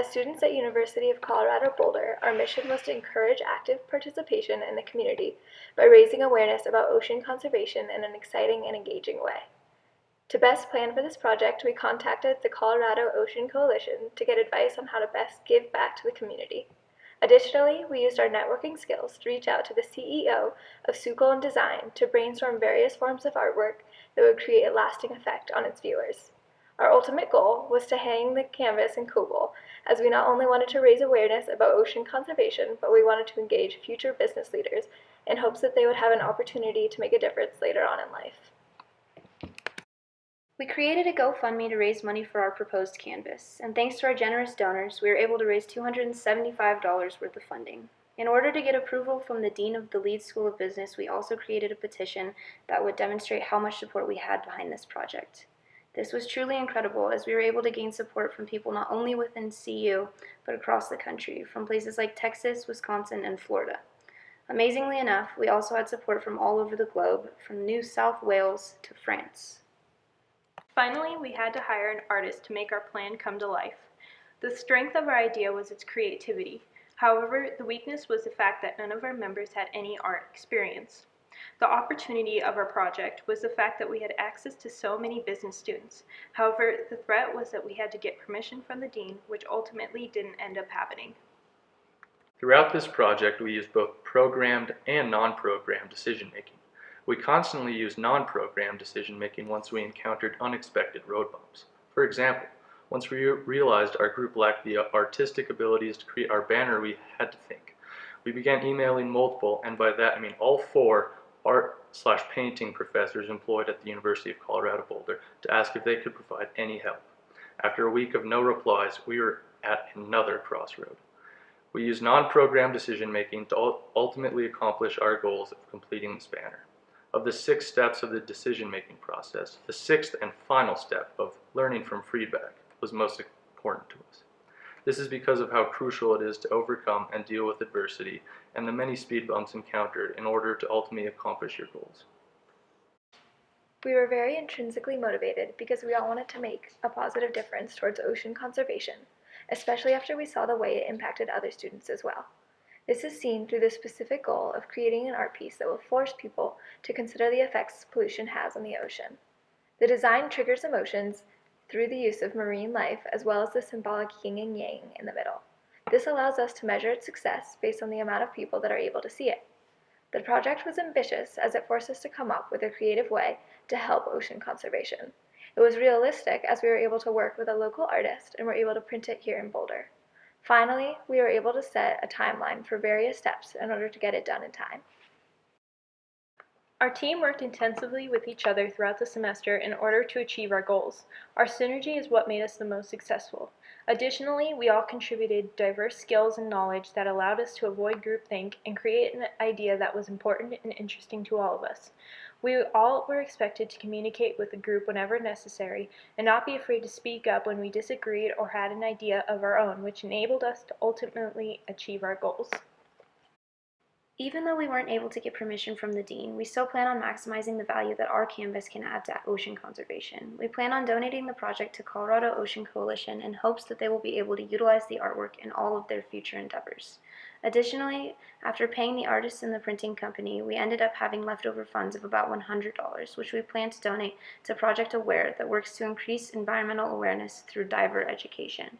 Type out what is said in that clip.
As students at University of Colorado Boulder, our mission was to encourage active participation in the community by raising awareness about ocean conservation in an exciting and engaging way. To best plan for this project, we contacted the Colorado Ocean Coalition to get advice on how to best give back to the community. Additionally, we used our networking skills to reach out to the CEO of Sukol and Design to brainstorm various forms of artwork that would create a lasting effect on its viewers. Our ultimate goal was to hang the canvas in Koval, as we not only wanted to raise awareness about ocean conservation, but we wanted to engage future business leaders in hopes that they would have an opportunity to make a difference later on in life. We created a GoFundMe to raise money for our proposed canvas, and thanks to our generous donors, we were able to raise $275 worth of funding. In order to get approval from the Dean of the Leeds School of Business, we also created a petition that would demonstrate how much support we had behind this project. This was truly incredible, as we were able to gain support from people not only within CU, but across the country, from places like Texas, Wisconsin, and Florida. Amazingly enough, we also had support from all over the globe, from New South Wales to France. Finally, we had to hire an artist to make our plan come to life. The strength of our idea was its creativity. However, the weakness was the fact that none of our members had any art experience. The opportunity of our project was the fact that we had access to so many business students. However, the threat was that we had to get permission from the dean, which ultimately didn't end up happening. Throughout this project, we used both programmed and non-programmed decision-making. We constantly used non-programmed decision-making once we encountered unexpected road bumps. For example, once we realized our group lacked the artistic abilities to create our banner, we had to think. We began emailing multiple, and by that I mean all 4 art/painting professors employed at the University of Colorado Boulder to ask if they could provide any help. After a week of no replies, we were at another crossroad. We used non-programmed decision-making to ultimately accomplish our goals of completing this banner. Of the 6 steps of the decision-making process, the 6th and final step of learning from feedback was most important to us. This is because of how crucial it is to overcome and deal with adversity and the many speed bumps encountered in order to ultimately accomplish your goals. We were very intrinsically motivated because we all wanted to make a positive difference towards ocean conservation, especially after we saw the way it impacted other students as well. This is seen through the specific goal of creating an art piece that will force people to consider the effects pollution has on the ocean. The design triggers emotions through the use of marine life as well as the symbolic yin and yang in the middle. This allows us to measure its success based on the amount of people that are able to see it. The project was ambitious as it forced us to come up with a creative way to help ocean conservation. It was realistic as we were able to work with a local artist and were able to print it here in Boulder. Finally, we were able to set a timeline for various steps in order to get it done in time. Our team worked intensively with each other throughout the semester in order to achieve our goals. Our synergy is what made us the most successful. Additionally, we all contributed diverse skills and knowledge that allowed us to avoid groupthink and create an idea that was important and interesting to all of us. We all were expected to communicate with the group whenever necessary and not be afraid to speak up when we disagreed or had an idea of our own, which enabled us to ultimately achieve our goals. Even though we weren't able to get permission from the dean, we still plan on maximizing the value that our canvas can add to ocean conservation. We plan on donating the project to Colorado Ocean Coalition in hopes that they will be able to utilize the artwork in all of their future endeavors. Additionally, after paying the artists and the printing company, we ended up having leftover funds of about $100, which we plan to donate to Project Aware that works to increase environmental awareness through diver education.